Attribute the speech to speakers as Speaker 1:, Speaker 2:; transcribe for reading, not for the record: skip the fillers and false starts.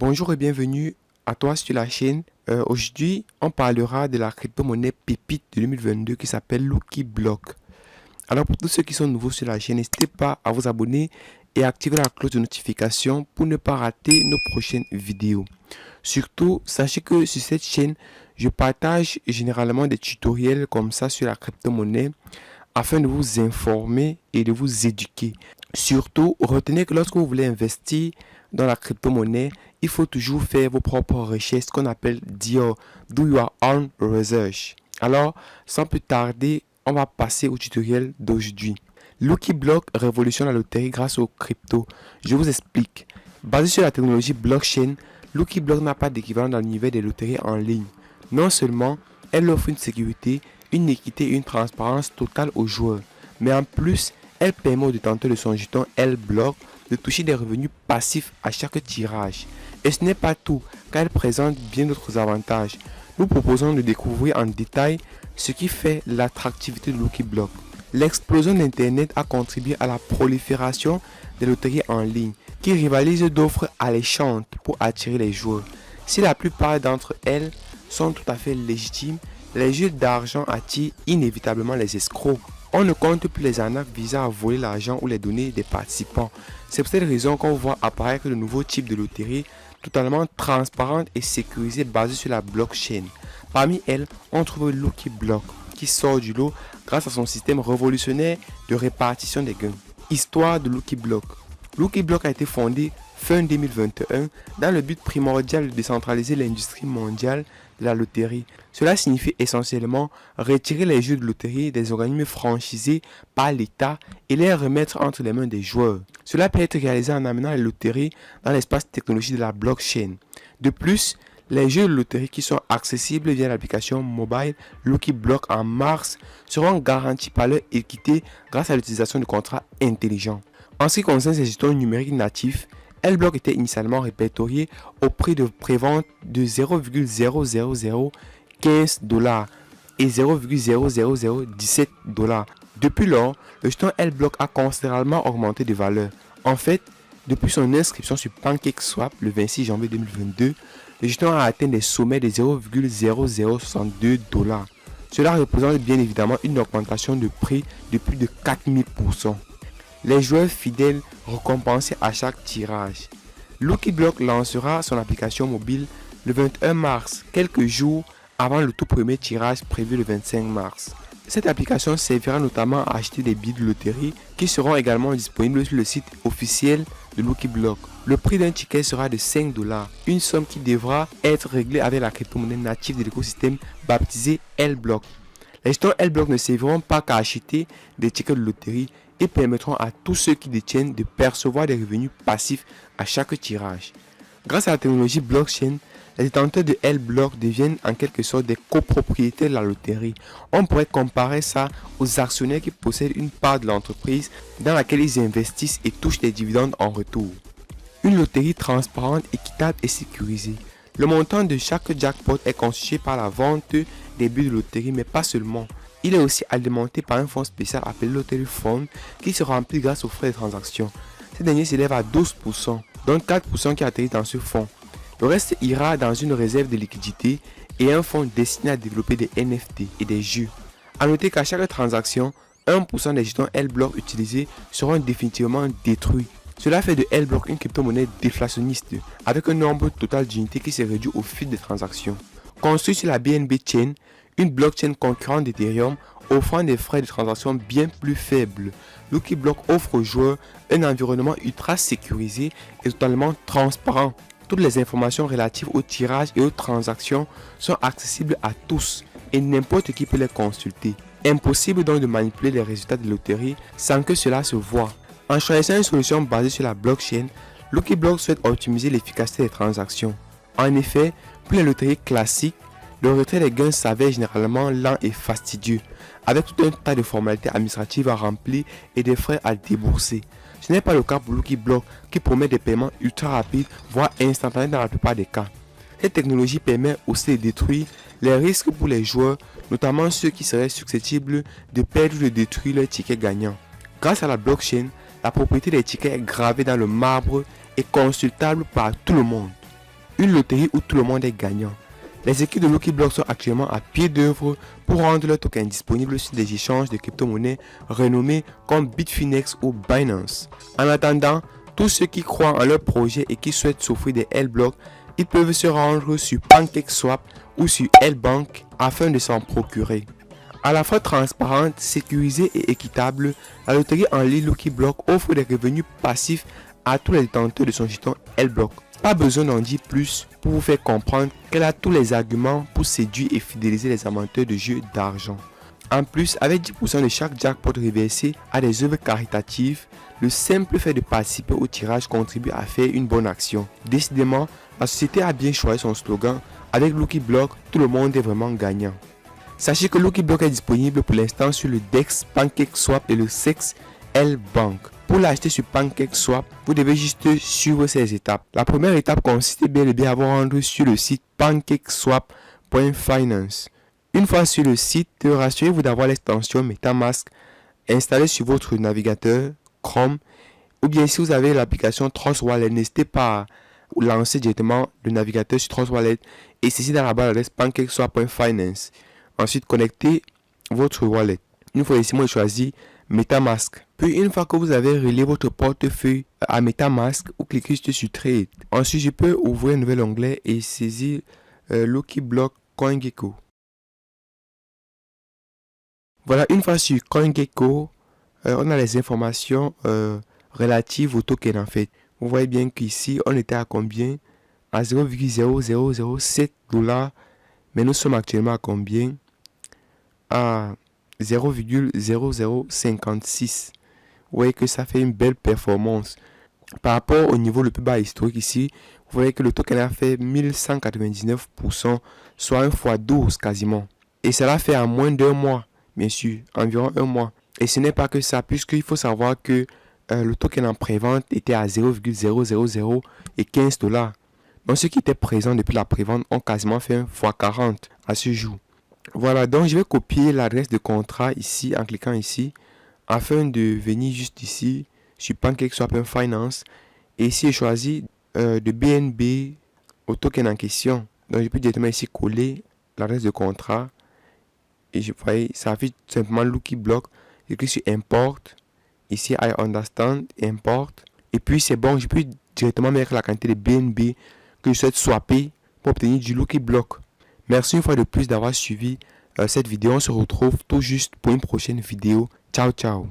Speaker 1: Bonjour et bienvenue à toi sur la chaîne. Aujourd'hui, on parlera de la crypto-monnaie pépite de 2022 qui s'appelle Lucky Block. Alors pour tous ceux qui sont nouveaux sur la chaîne, n'hésitez pas à vous abonner et à activer la cloche de notification pour ne pas rater nos prochaines vidéos. Surtout, sachez que sur cette chaîne, je partage généralement des tutoriels comme ça sur la crypto-monnaie afin de vous informer et de vous éduquer. Surtout, retenez que lorsque vous voulez investir dans la crypto-monnaie, il faut toujours faire vos propres recherches, ce qu'on appelle do your own research. Alors, sans plus tarder, on va passer au tutoriel d'aujourd'hui. Lucky Block révolutionne la loterie grâce aux crypto. Je vous explique. Basé sur la technologie blockchain, Lucky Block n'a pas d'équivalent dans l'univers des loteries en ligne. Non seulement, elle offre une sécurité, une équité et une transparence totale aux joueurs, mais en plus, elle permet au détenteur de son jeton L-Block de toucher des revenus passifs à chaque tirage. Et ce n'est pas tout, car elle présente bien d'autres avantages. Nous proposons de découvrir en détail ce qui fait l'attractivité de Lucky Block. L'explosion d'Internet a contribué à la prolifération des loteries en ligne, qui rivalisent d'offres alléchantes pour attirer les joueurs. Si la plupart d'entre elles sont tout à fait légitimes, les jeux d'argent attirent inévitablement les escrocs. On ne compte plus les arnaques visant à voler l'argent ou les données des participants. C'est pour cette raison qu'on voit apparaître de nouveaux types de loteries totalement transparentes et sécurisées basées sur la blockchain. Parmi elles, on trouve Lucky Block qui sort du lot grâce à son système révolutionnaire de répartition des gains. Histoire de Lucky Block. Lucky Block a été fondé fin 2021 dans le but primordial de décentraliser l'industrie mondiale de la loterie. Cela signifie essentiellement retirer les jeux de loterie des organismes franchisés par l'État et les remettre entre les mains des joueurs. Cela peut être réalisé en amenant les loteries dans l'espace technologique de la blockchain. De plus, les jeux de loterie qui sont accessibles via l'application mobile Lucky Block en mars seront garantis par leur équité grâce à l'utilisation de contrats intelligents. En ce qui concerne ces jetons numériques natifs, L-Block était initialement répertorié au prix de prévente de 0,00015 $ et 0,00017 $. Depuis lors, le jeton L-Block a considérablement augmenté de valeur. En fait, depuis son inscription sur PancakeSwap le 26 janvier 2022, le jeton a atteint des sommets de 0,0062 $. Cela représente bien évidemment une augmentation de prix de plus de 4000%. Les joueurs fidèles récompensés à chaque tirage. Lucky Block lancera son application mobile le 21 mars, quelques jours avant le tout premier tirage prévu le 25 mars. Cette application servira notamment à acheter des billets de loterie qui seront également disponibles sur le site officiel de Lucky Block. Le prix d'un ticket sera de 5 $, une somme qui devra être réglée avec la crypto-monnaie native de l'écosystème baptisée L-Block. Les jetons L-Block ne serviront pas qu'à acheter des tickets de loterie et permettront à tous ceux qui détiennent de percevoir des revenus passifs à chaque tirage. Grâce à la technologie blockchain, les détenteurs de L-Block deviennent en quelque sorte des copropriétaires de la loterie. On pourrait comparer ça aux actionnaires qui possèdent une part de l'entreprise dans laquelle ils investissent et touchent des dividendes en retour. Une loterie transparente, équitable et sécurisée. Le montant de chaque jackpot est constitué par la vente des billets de loterie, mais pas seulement. Il est aussi alimenté par un fonds spécial appelé Lottery Fund qui se remplit grâce aux frais de transaction. Ces derniers s'élèvent à 12%, dont 4% qui atterrissent dans ce fonds. Le reste ira dans une réserve de liquidité et un fonds destiné à développer des NFT et des jeux. A noter qu'à chaque transaction, 1% des jetons L-Block utilisés seront définitivement détruits. Cela fait de L-Block une crypto-monnaie déflationniste avec un nombre total d'unités qui se réduit au fil des transactions. Construit sur la BNB Chain, une blockchain concurrente d'Ethereum offrant des frais de transaction bien plus faibles, Lucky Block offre aux joueurs un environnement ultra sécurisé et totalement transparent. Toutes les informations relatives au tirage et aux transactions sont accessibles à tous et n'importe qui peut les consulter. Impossible donc de manipuler les résultats de loterie sans que cela se voie. En choisissant une solution basée sur la blockchain, Lucky Block souhaite optimiser l'efficacité des transactions. En effet, pour les loteries classiques, le retrait des gains s'avère généralement lent et fastidieux, avec tout un tas de formalités administratives à remplir et des frais à débourser. Ce n'est pas le cas pour Lucky Block qui promet des paiements ultra rapides, voire instantanés dans la plupart des cas. Cette technologie permet aussi de détruire les risques pour les joueurs, notamment ceux qui seraient susceptibles de perdre ou de détruire leur ticket gagnant. Grâce à la blockchain, la propriété des tickets est gravée dans le marbre et consultable par tout le monde. une loterie où tout le monde est gagnant. Les équipes de Lucky Block sont actuellement à pied d'œuvre pour rendre leur token disponible sur des échanges de crypto-monnaies renommés comme Bitfinex ou Binance. En attendant, tous ceux qui croient en leur projet et qui souhaitent s'offrir des L-Block, ils peuvent se rendre sur PancakeSwap ou sur L-Bank afin de s'en procurer. À la fois transparente, sécurisée et équitable, la loterie en ligne Lucky Block offre des revenus passifs à tous les détenteurs de son jeton L-Block. Pas besoin d'en dire plus pour vous faire comprendre qu'elle a tous les arguments pour séduire et fidéliser les amateurs de jeux d'argent. En plus, avec 10% de chaque jackpot reversé à des œuvres caritatives, le simple fait de participer au tirage contribue à faire une bonne action. Décidément, la société a bien choisi son slogan. Avec Lucky Block, tout le monde est vraiment gagnant. Sachez que Lucky Block est disponible pour l'instant sur le DEX, PancakeSwap et le SEX L-Bank. Pour l'acheter sur PancakeSwap, vous devez juste suivre ces étapes. La première étape consiste bien à vous rendre sur le site pancakeswap.finance. Une fois sur le site, rassurez-vous d'avoir l'extension MetaMask installée sur votre navigateur Chrome, ou bien si vous avez l'application Trust Wallet, n'hésitez pas à lancer directement le navigateur sur Trust Wallet et saisir dans la barre d'adresse pancakeswap.finance. Ensuite, connectez votre wallet. Une fois ici, moi je choisis MetaMask. Puis une fois que vous avez relié votre portefeuille à MetaMask, vous cliquez juste sur Trade. Ensuite, je peux ouvrir un nouvel onglet et saisir Lucky Block CoinGecko. Voilà, une fois sur CoinGecko, on a les informations relatives au token en fait. Vous voyez bien qu'ici, on était à combien? À 0,0007 $. Mais nous sommes actuellement à combien? À 0,0056. Vous voyez que ça fait une belle performance. Par rapport au niveau le plus bas historique ici, vous voyez que le token a fait 1199%, soit 1 fois 12 quasiment. Et cela fait en moins d'un mois, bien sûr, environ un mois. Et ce n'est pas que ça, puisqu'il faut savoir que le token en prévente était à 0,00015 $. Donc ceux qui étaient présents depuis la prévente ont quasiment fait 1 fois 40 à ce jour. Voilà, donc je vais copier l'adresse de contrat ici en cliquant ici afin de venir juste ici sur PancakeSwap.finance et ici je choisis de BNB au token en question. Donc je peux directement ici coller l'adresse de contrat et je voyez ça affiche simplement Lucky Block. Je clique sur Import, ici I understand, Import et puis c'est bon, je peux directement mettre la quantité de BNB que je souhaite swapper pour obtenir du Lucky Block. Merci une fois de plus d'avoir suivi cette vidéo. On se retrouve tout juste pour une prochaine vidéo. Ciao, ciao.